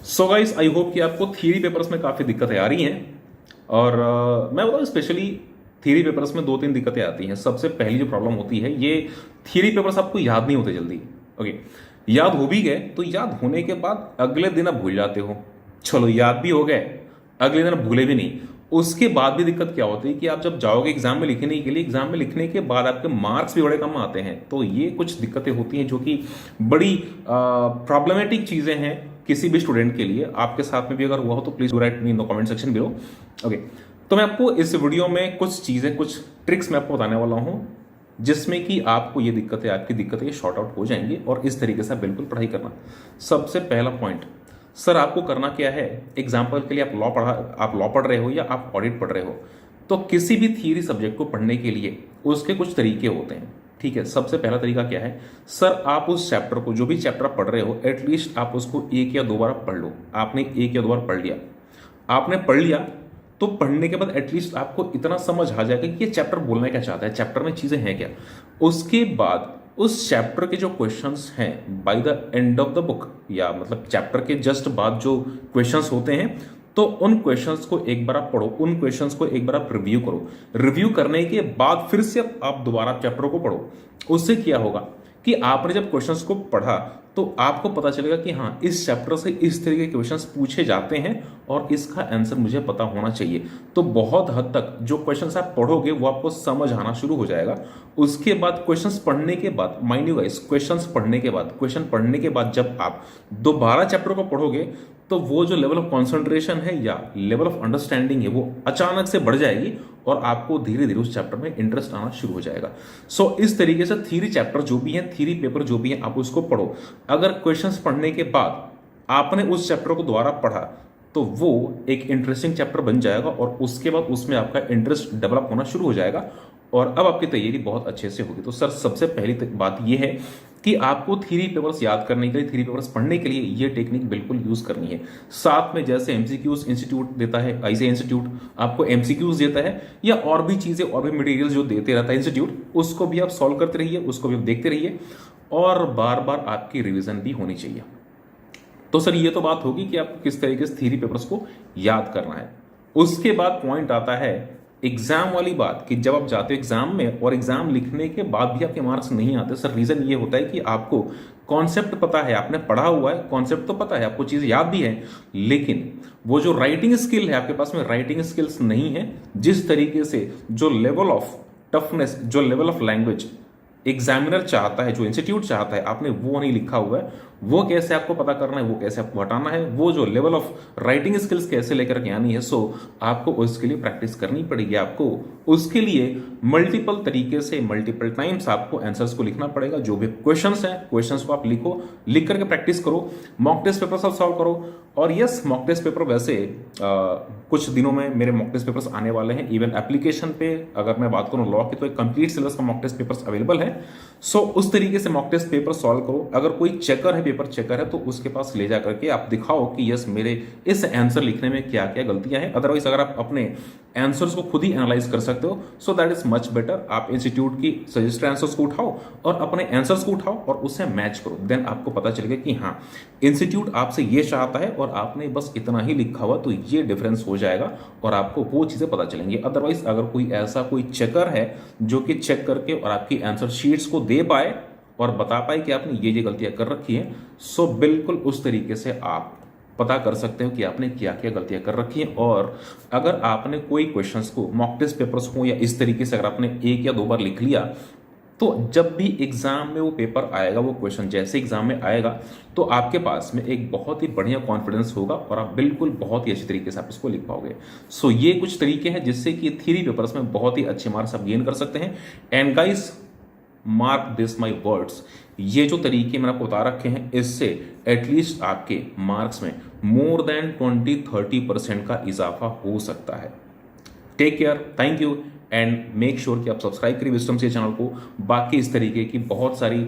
So guys, I hope कि आपको theory papers में काफ़ी दिक्कतें आ रही हैं। और मैं बताऊँ स्पेशली थियरी पेपर्स में दो तीन दिक्कतें आती हैं। सबसे पहली जो प्रॉब्लम होती है, ये थियरी पेपर्स आपको याद नहीं होते जल्दी। ओके, याद हो भी गए तो याद होने के बाद अगले दिन आप भूल जाते हो। चलो, याद भी हो गए, अगले दिन आप भूले भी नहीं। उसके बाद भी दिक्कत क्या होती है कि आप जब जाओगे एग्जाम में लिखने के लिए, एग्जाम में लिखने के बाद आपके मार्क्स भी बड़े कम आते हैं। तो ये कुछ दिक्कतें होती हैं जो कि बड़ी प्रॉब्लमेटिक चीज़ें हैं किसी भी स्टूडेंट के लिए। आपके साथ में भी अगर हुआ हो तो please right me in the comment section below. Okay, तो मैं आपको इस वीडियो में कुछ चीज़ें, कुछ ट्रिक्स मैं आपको बताने वाला हूँ जिसमें कि आपको ये दिक्कतें, आपकी दिक्कतें शॉर्ट आउट हो जाएंगी और इस तरीके से बिल्कुल पढ़ाई करना। सबसे पहला पॉइंट, सर आपको करना क्या है। एग्जाम्पल के लिए आप लॉ पढ़ रहे हो या आप ऑडिट पढ़ रहे हो, तो किसी भी थियरी सब्जेक्ट को पढ़ने के लिए उसके कुछ तरीके होते हैं। ठीक है, सबसे पहला तरीका क्या है, सर आप उस चैप्टर को, जो भी चैप्टर आप पढ़ रहे हो, एटलीस्ट आप उसको एक या दो बार पढ़ लो। आपने एक या दो बार पढ़ लिया, आपने पढ़ लिया तो पढ़ने के बाद एटलीस्ट आपको इतना समझ आ जाएगा कि ये चैप्टर बोलना क्या चाहता है, चैप्टर में चीजें हैं क्या। उसके बाद उस चैप्टर के जो क्वेश्चंस हैं by the end of the book, या मतलब चैप्टर के जस्ट बाद जो क्वेश्चंस होते हैं, तो उन क्वेश्चंस को एक बार आप पढ़ो, उन क्वेश्चंस को एक बार आप रिव्यू करो। रिव्यू करने के बाद फिर से आप दोबारा चैप्टर को पढ़ो। उससे क्या होगा कि आपने जब क्वेश्चंस को पढ़ा तो आपको पता चलेगा कि हाँ, इस चैप्टर से इस तरीके के क्वेश्चंस पूछे जाते हैं और इसका आंसर मुझे पता होना चाहिए। तो बहुत हद तक जो क्वेश्चंस आप पढ़ोगे वो आपको समझ आना शुरू हो जाएगा। उसके बाद क्वेश्चंस पढ़ने के बाद, माइंड यू गाइस, क्वेश्चन पढ़ने के बाद जब आप दोबारा चैप्टर को पढ़ोगे तो वो जो लेवल ऑफ कॉन्सेंट्रेशन है या लेवल ऑफ अंडरस्टैंडिंग है वो अचानक से बढ़ जाएगी और आपको धीरे धीरे उस चैप्टर में इंटरेस्ट आना शुरू हो जाएगा। सो इस तरीके से थ्योरी चैप्टर जो भी है, थ्योरी पेपर जो भी है, आप उसको पढ़ो। अगर क्वेश्चंस पढ़ने के बाद आपने उस चैप्टर को दोबारा पढ़ा तो वो एक इंटरेस्टिंग चैप्टर बन जाएगा और उसके बाद उसमें आपका इंटरेस्ट डेवलप होना शुरू हो जाएगा और अब आपकी तैयारी बहुत अच्छे से होगी। तो सर सबसे पहली बात यह है कि आपको थ्योरी पेपर्स याद करने के लिए, थ्योरी पेपर्स पढ़ने के लिए ये टेक्निक बिल्कुल यूज करनी है। साथ में जैसे एमसीक्यूज इंस्टीट्यूट देता है, ऐसे इंस्टीट्यूट आपको एमसीक्यूज देता है या और भी चीजें, और भी मटेरियल जो देते रहता है इंस्टीट्यूट, उसको भी आप सॉल्व करते रहिए, उसको भी आप देखते रहिए और बार बार आपकी रिविजन भी होनी चाहिए। तो सर ये तो बात होगी कि आपको किस तरीके से थ्योरी पेपर्स को याद करना है। उसके बाद पॉइंट आता है एग्जाम वाली बात, कि जब आप जाते हो एग्जाम में और एग्जाम लिखने के बाद भी आपके मार्क्स नहीं आते। सर रीजन ये होता है कि आपको कॉन्सेप्ट पता है, आपने पढ़ा हुआ है, कॉन्सेप्ट तो पता है, आपको चीज याद भी है, लेकिन वो जो राइटिंग स्किल है आपके पास में राइटिंग स्किल्स नहीं है। जिस तरीके से जो लेवल ऑफ टफनेस, जो लेवल ऑफ लैंग्वेज एग्जामिनर चाहता है, जो इंस्टीट्यूट चाहता है, आपने वो नहीं लिखा हुआ है। वो कैसे आपको पता करना है, वो कैसे आपको हटाना है, वो जो लेवल ऑफ राइटिंग स्किल्स कैसे लेकर के आनी है, सो आपको उसके लिए प्रैक्टिस करनी पड़ेगी। आपको उसके लिए मल्टीपल तरीके से, मल्टीपल टाइम्स आपको आंसर्स को लिखना पड़ेगा। जो भी क्वेश्चंस हैं, क्वेश्चंस को आप लिखो, लिख करके प्रैक्टिस करो, मॉक टेस्ट पेपर सब सॉल्व करो। और यस, मॉक टेस्ट पेपर वैसे कुछ दिनों में मेरे मॉक टेस्ट पेपर्स आने वाले हैं। इवन एप्लीकेशन पे अगर मैं बात करूं लॉ की, तो एक कंप्लीट सिलेबस का मॉक टेस्ट पेपर्स अवेलेबल है। सो उस तरीके से मॉक टेस्ट पेपर सॉल्व करो। अगर कोई चेकर है, पेपर चेकर है, तो उसके पास ले जा करके आप दिखाओ कि यस, मेरे इस आंसर लिखने में क्या क्या गलतियां हैं। अदरवाइज अगर आप अपने आंसर्स को खुद ही एनालाइज कर सकते हो, so that is much better. आप इंस्टीट्यूट की सजेस्टेड आंसर्स को उठाओ और अपने आंसर्स को उठाओ और उससे मैच करो। देन आपको पता चलेगा कि हाँ, इंस्टीट्यूट आपसे ये चाहता है और आपने बस इतना ही लिखा हुआ, तो ये डिफरेंस हो जाएगा और आपको वो चीजें पता चलेंगी। अदरवाइज अगर कोई ऐसा कोई चेकर है जो कि चेक करके और आपकी आंसर शीट्स को दे पाए और बता पाए कि आपने ये गलतियां कर रखी हैं, सो बिल्कुल उस तरीके से आप पता कर सकते हो कि आपने क्या क्या गलतियां कर रखी हैं। और अगर आपने कोई क्वेश्चंस को, मॉक टेस्ट पेपर्स को या इस तरीके से अगर आपने एक या दो बार लिख लिया, तो जब भी एग्जाम में वो पेपर आएगा, वो क्वेश्चन जैसे एग्जाम में आएगा, तो आपके पास में एक बहुत ही बढ़िया कॉन्फिडेंस होगा और आप बिल्कुल बहुत ही अच्छी तरीके से आप इसको लिख पाओगे। सो ये कुछ तरीके हैं जिससे कि थ्योरी पेपर्स में बहुत ही अच्छे मार्क्स आप गेन कर सकते हैं। And guys, mark this my words, ये जो तरीके मैंने आपको बता रखे हैं, इससे एटलीस्ट आपके मार्क्स में मोर देन 20-30% का इजाफा हो सकता है। Take care, thank you and make sure कि आप सब्सक्राइब करिए विजडम से चैनल को। बाकी इस तरीके की बहुत सारी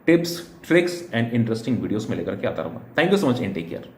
tips, tricks and interesting videos में लेकर के आता रहूंगा। Thank you so much and take care.